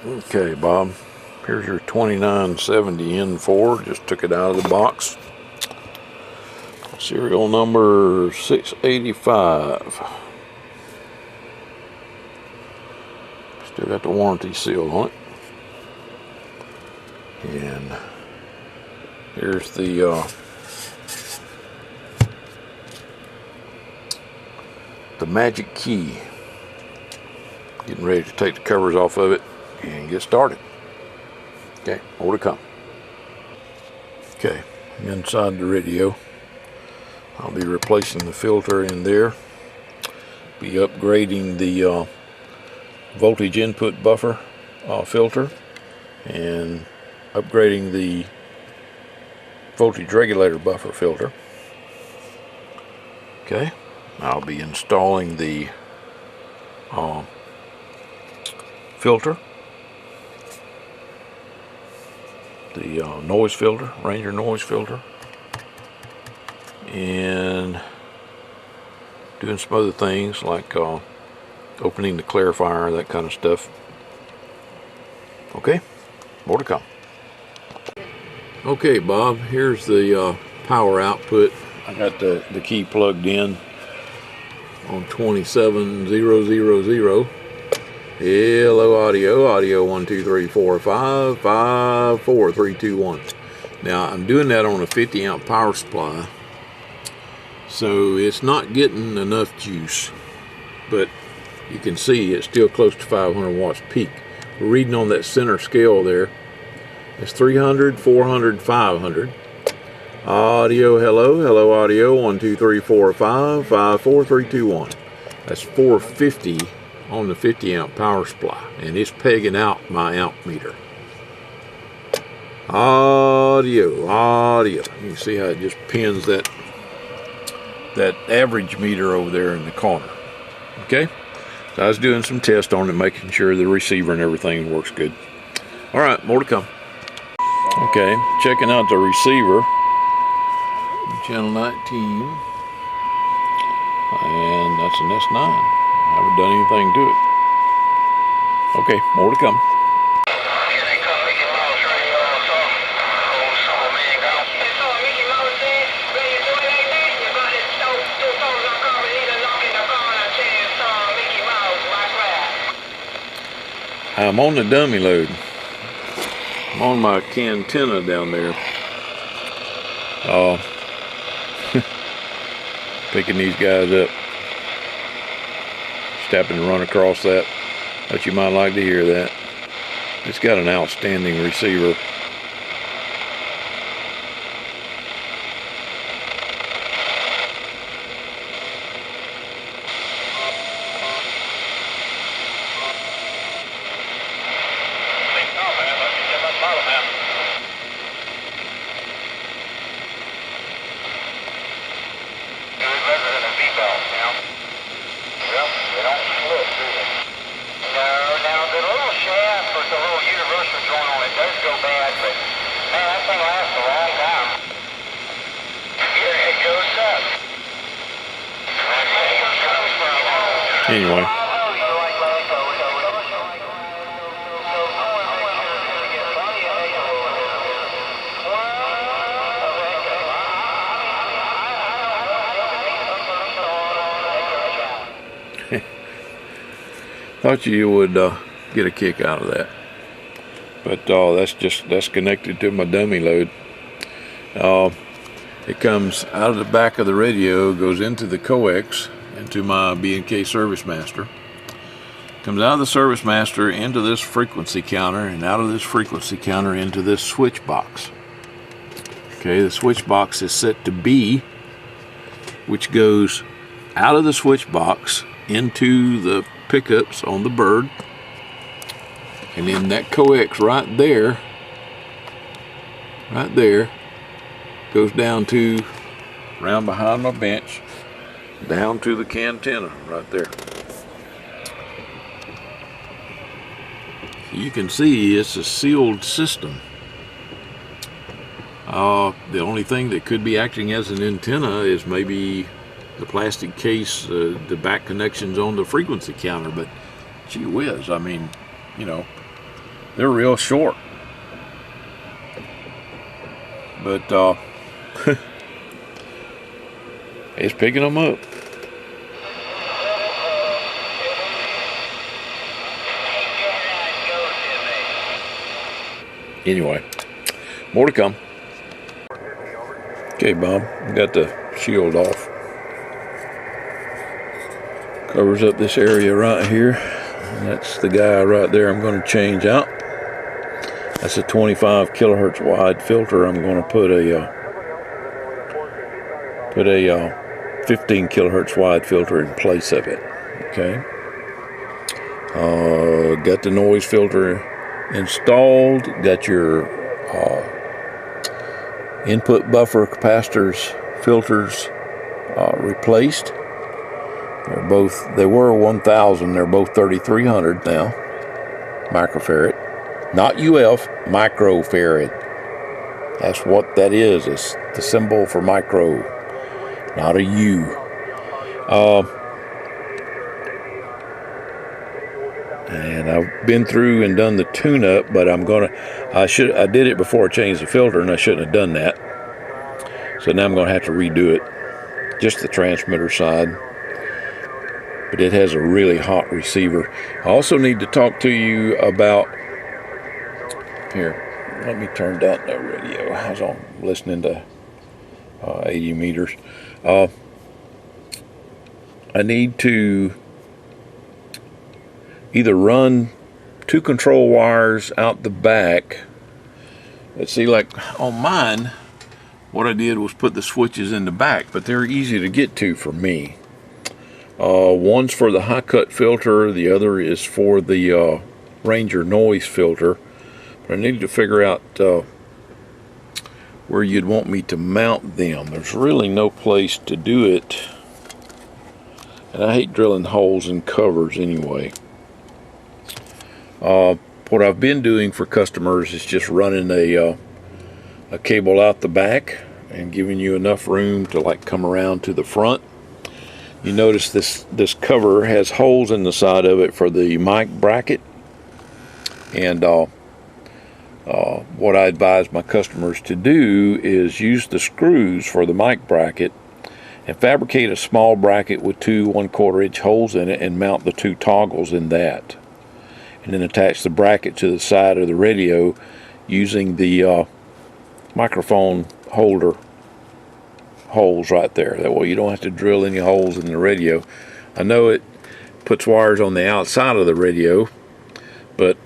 Okay, Bob, here's your 2970N4. Just took it out of the box. Serial number 685. Still got the warranty seal on it. And here's the magic key. Getting ready to take the covers off of it and get started. Okay, more to come. Okay, inside the radio. I'll be replacing the filter in there. Be upgrading the voltage input buffer filter and upgrading the voltage regulator buffer filter. Okay, I'll be installing the filter, the noise filter, Ranger noise filter, and doing some other things like opening the clarifier, that kind of stuff. Okay, more to come. Okay, Bob, here's the power output. I got the key plugged in on 27000. Hello audio 1 2 3 4 5 5 4 3 2 1. Now I'm doing that on a 50 amp power supply, so it's not getting enough juice, but you can see it's still close to 500 watts peak. We're reading on that center scale there. It's 300, 400, 500. Audio, hello audio 1 2 3 4 5 5 4 3 2 1. That's 450 on the 50 amp power supply, and it's pegging out my amp meter. Audio. You can see how it just pins that average meter over there in the corner. Okay, so I was doing some tests on it, making sure the receiver and everything works good. All right, more to come. Okay, checking out the receiver, channel 19, and that's an S9. I haven't done anything to it. Okay, more to come. I'm on the dummy load. I'm on my cantenna down there. Picking these guys up. Happened to run across that. But you might like to hear that. It's got an outstanding receiver. Anyway. Thought you would get a kick out of that, but that's connected to my dummy load. It comes out of the back of the radio, goes into the coax, into my B&K Service Master. Comes out of the Service Master into this frequency counter, and out of this frequency counter into this switch box. Okay, the switch box is set to B, which goes out of the switch box into the pickups on the bird, and then that coax right there goes down to round behind my bench, down to the cantenna right there. You can see it's a sealed system. The only thing that could be acting as an antenna is maybe the plastic case, the back connections on the frequency counter, but gee whiz, I mean, you know, they're real short. But it's picking them up. Anyway, more to come. Okay, Bob, got the shield off. Covers up this area right here. And that's the guy right there I'm going to change out. That's a 25 kilohertz wide filter. I'm going to put a 15 kilohertz wide filter in place of it. Okay. Got the noise filter installed. Got your input buffer capacitors filters replaced. They were 1000. They're both 3300 now. Microfarad. Not UF, microfarad. That's what that is. It's the symbol for micro, not a U. And I've been through and done the tune-up, but I did it before I changed the filter, and I shouldn't have done that. So now I'm going to have to redo it, just the transmitter side. But it has a really hot receiver. I also need to talk to you about, here, let me turn down the radio. I was listening to 80 meters. I need to either run 2 control wires out the back. Let's see, like on mine, what I did was put the switches in the back, but they're easy to get to for me. One's for the high cut filter, the other is for the Ranger noise filter. But I need to figure out where you'd want me to mount them. There's really no place to do it, and I hate drilling holes in covers anyway. What I've been doing for customers is just running a cable out the back and giving you enough room to like come around to the front. You notice this cover has holes in the side of it for the mic bracket, and what I advise my customers to do is use the screws for the mic bracket and fabricate a small bracket with 2 1/4 inch holes in it and mount the 2 toggles in that, and then attach the bracket to the side of the radio using the microphone holder holes right there. That way you don't have to drill any holes in the radio. I know it puts wires on the outside of the radio, but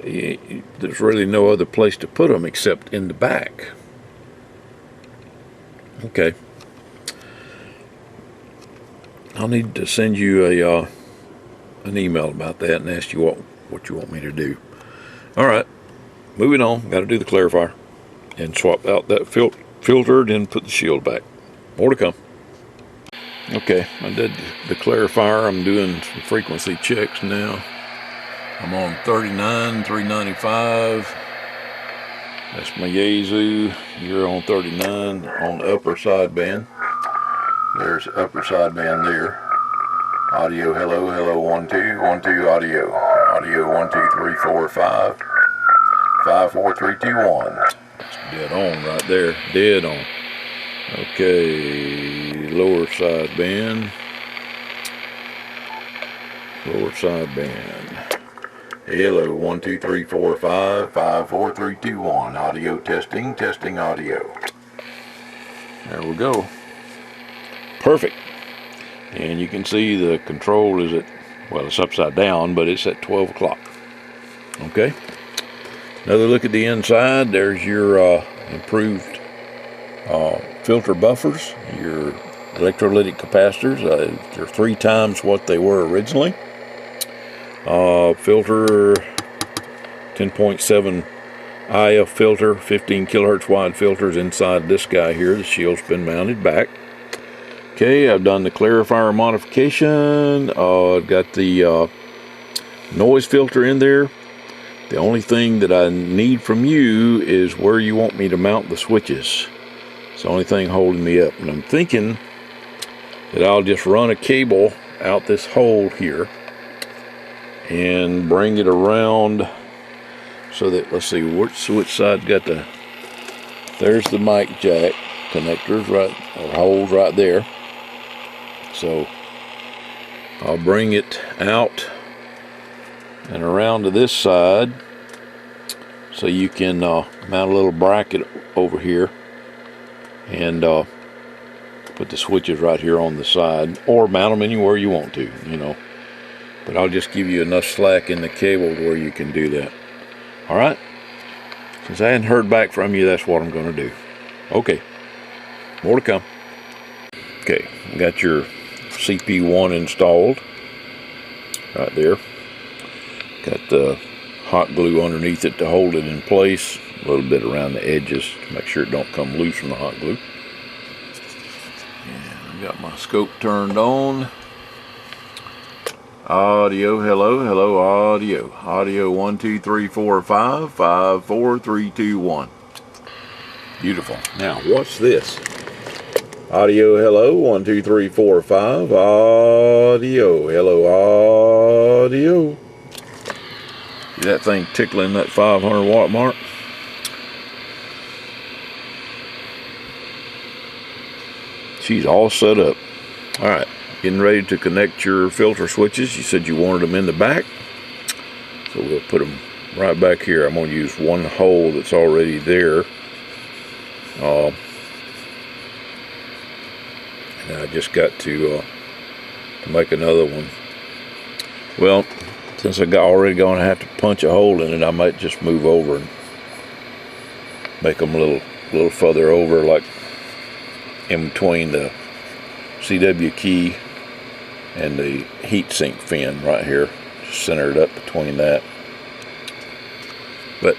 there's really no other place to put them except in the back. Okay. I'll need to send you an email about that and ask you what you want me to do. All right, moving on. Got to do the clarifier and swap out that filter, then put the shield back. More to come. Okay, I did the clarifier. I'm doing some frequency checks now. I'm on 39, 395. That's my Yazoo. You're on 39 on the upper sideband. There's the upper sideband there. Audio, hello, hello, 1 2, 1 2, audio. Audio, 1 2 3 4 5. 5 4 3 2 1. It's dead on right there. Dead on. Okay, lower sideband. Lower sideband. Hello, 1 2 3 4 5. 5 4 3 2 1. Audio testing, testing audio. There we go. Perfect. And you can see the control is at, well, it's upside down, but it's at 12 o'clock. Okay. Another look at the inside. There's your improved filter buffers, your electrolytic capacitors. They're 3 times what they were originally. Filter 10.7 IF filter, 15 kilohertz wide filters inside this guy here. The shield's been mounted back. Okay, I've done the clarifier modification. I've got the noise filter in there. The only thing that I need from you is where you want me to mount the switches. It's the only thing holding me up. And I'm thinking that I'll just run a cable out this hole here and bring it around so that, let's see, which side got the, there's the mic jack connectors, right, or holes right there. So I'll bring it out and around to this side so you can mount a little bracket over here and put the switches right here on the side, or mount them anywhere you want to, you know. But I'll just give you enough slack in the cable where you can do that. All right? Since I hadn't heard back from you, that's what I'm going to do. Okay. More to come. Okay. Got your CP1 installed right there. Got the hot glue underneath it to hold it in place. A little bit around the edges to make sure it don't come loose from the hot glue. And I got my scope turned on. Audio, hello, hello, audio. Audio 1, 2, 3, 4, 5, 5, 4, 3, 2, 1. Beautiful. Now, what's this? Audio, hello, 1, 2, 3, 4, 5. Audio, hello, audio. See that thing tickling that 500 watt mark? She's all set up. All right, getting ready to connect your filter switches. You said you wanted them in the back, so we'll put them right back here. I'm going to use one hole that's already there. And I just got to make another one. Well, since I already going to have to punch a hole in it, I might just move over and make them a little further over, like in between the CW key and the heatsink fin right here. Just center it up between that. But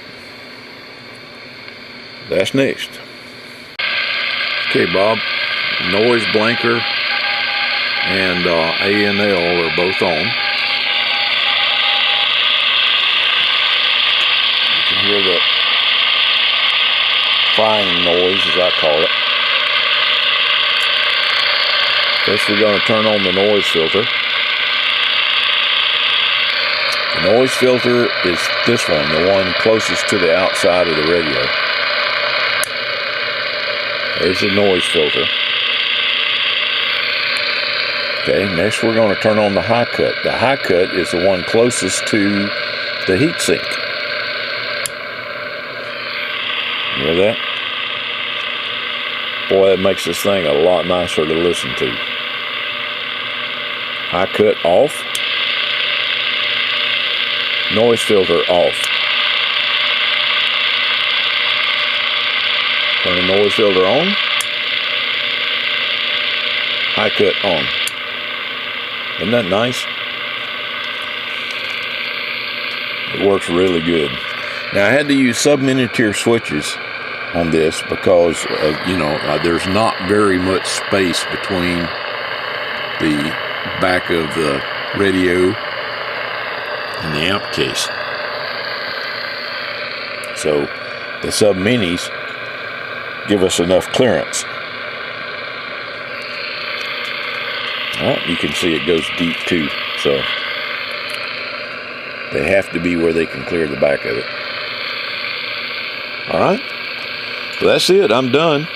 that's next. Okay, Bob. Noise blanker and A&L are both on. You can hear the frying noise, as I call it. First, we're going to turn on the noise filter. The noise filter is this one, the one closest to the outside of the radio. There's the noise filter. Okay, next we're going to turn on the high cut. The high cut is the one closest to the heatsink. You hear that? Boy, that makes this thing a lot nicer to listen to. High cut off. Noise filter off. Turn the noise filter on. High cut on. Isn't that nice? It works really good. Now I had to use sub-miniature switches on this because there's not very much space between the back of the radio and the amp case. So the sub-minis give us enough clearance. Well, you can see it goes deep too, so they have to be where they can clear the back of it. Alright, so that's it, I'm done.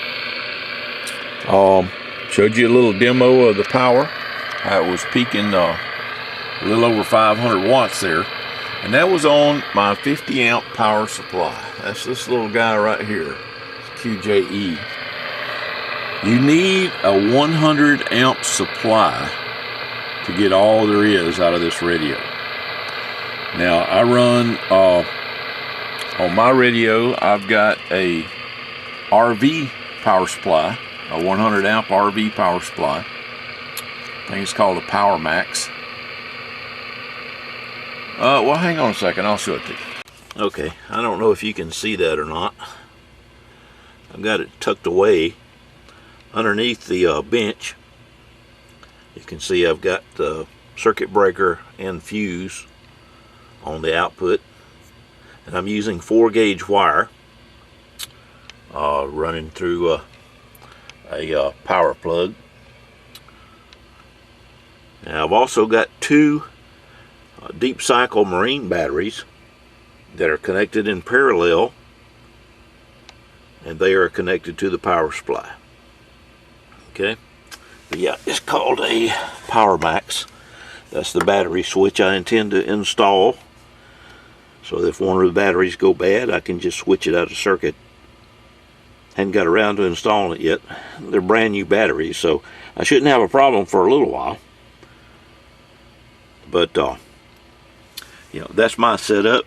Showed you a little demo of the power, how it was peaking a little over 500 watts there, and that was on my 50 amp power supply. That's this little guy right here, QJE. You need a 100 amp supply to get all there is out of this radio. Now I run on my radio, I've got a RV power supply, a 100 amp RV power supply. I think it's called a Power Max. Well, hang on a second, I'll show it to you. Okay, I don't know if you can see that or not. I've got it tucked away underneath the bench. You can see I've got the circuit breaker and fuse on the output, and I'm using 4-gauge wire running through a power plug. Now I've also got two deep cycle marine batteries that are connected in parallel, and they are connected to the power supply. Okay, but yeah, it's called a Power Max. That's the battery switch I intend to install, so that if one of the batteries go bad, I can just switch it out of circuit. Hadn't got around to installing it yet. They're brand new batteries, so I shouldn't have a problem for a little while. But you know, that's my setup,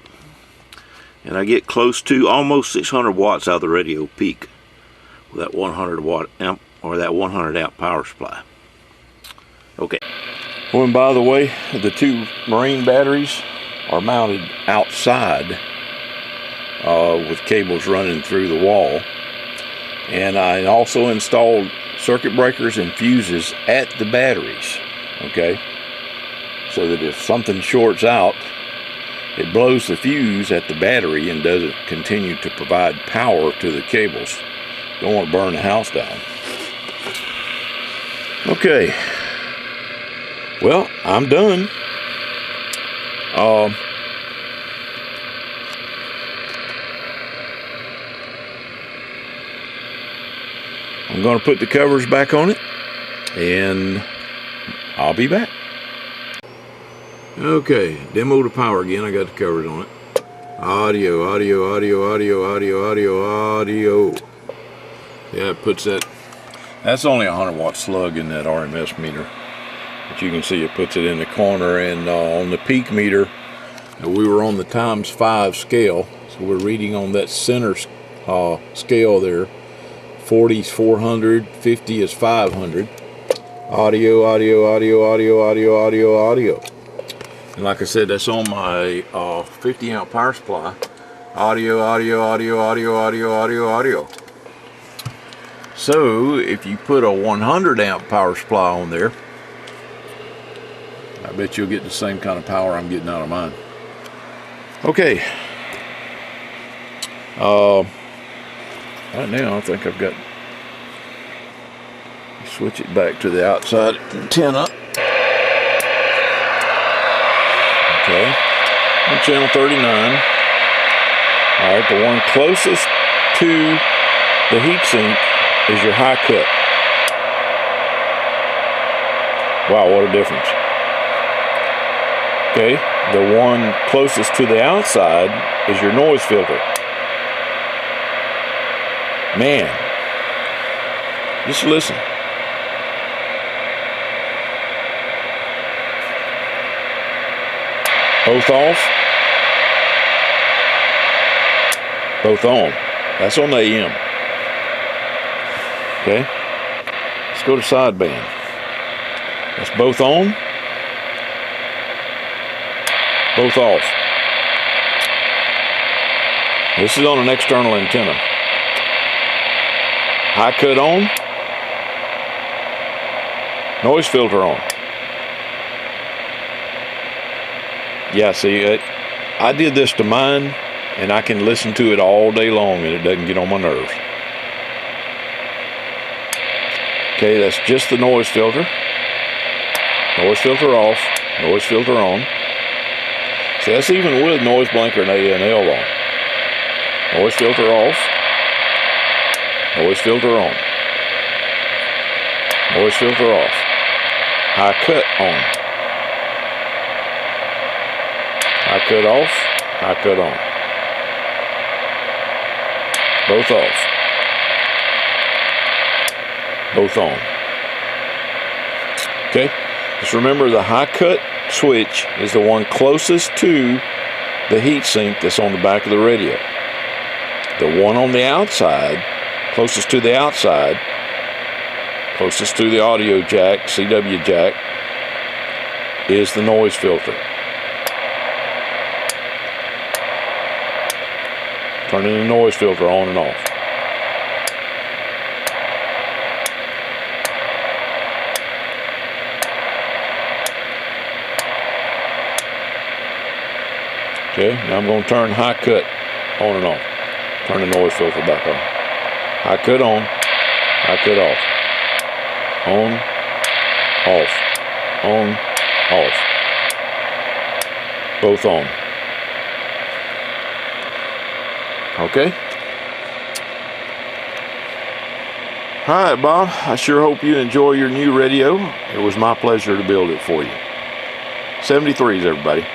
and I get close to almost 600 watts out of the radio peak with that 100 watt amp, or that 100 amp power supply. Okay. Oh, and by the way, the two marine batteries are mounted outside with cables running through the wall. And I also installed circuit breakers and fuses at the batteries, okay? So that if something shorts out, it blows the fuse at the battery and doesn't continue to provide power to the cables. Don't want to burn the house down. Okay. Well, I'm done. I'm going to put the covers back on it, and I'll be back. Okay, demo the power again. I got the covers on it. Audio. Yeah, it puts that. That's only a 100 watt slug in that RMS meter. But you can see it puts it in the corner, and on the peak meter, we were on the ×5 scale. So we're reading on that center scale there. 40 is 400, 50 is 500. Audio. And like I said, that's on my 50 amp power supply. Audio. So if you put a 100 amp power supply on there, I bet you'll get the same kind of power I'm getting out of mine. Okay. Right now, I think I've got. Switch it back to the outside antenna. Okay. On channel 39. Alright, the one closest to the heatsink is your high cut. Wow, what a difference. Okay, the one closest to the outside is your noise filter. Man, just listen. Both off. Both on. That's on the AM. Okay. Let's go to sideband. That's both on. Both off. This is on an external antenna. High cut on. Noise filter on. Yeah, see, I did this to mine, and I can listen to it all day long, and it doesn't get on my nerves. Okay, that's just the noise filter. Noise filter off, noise filter on. See, that's even with noise blanker and A&L on. Noise filter off, noise filter on. Noise filter off. High cut on. High cut off, high cut on. Both off. Both on. Okay, just remember the high cut switch is the one closest to the heatsink that's on the back of the radio. The one on the outside, closest to the outside, closest to the audio jack, CW jack, is the noise filter. Turning the noise filter on and off. Okay, now I'm going to turn high cut on and off. Turn the noise filter back on. High cut on, high cut off. On, off, on, off. both on. Okay. All right, Bob, I sure hope you enjoy your new radio. It was my pleasure to build it for you. 73s, everybody.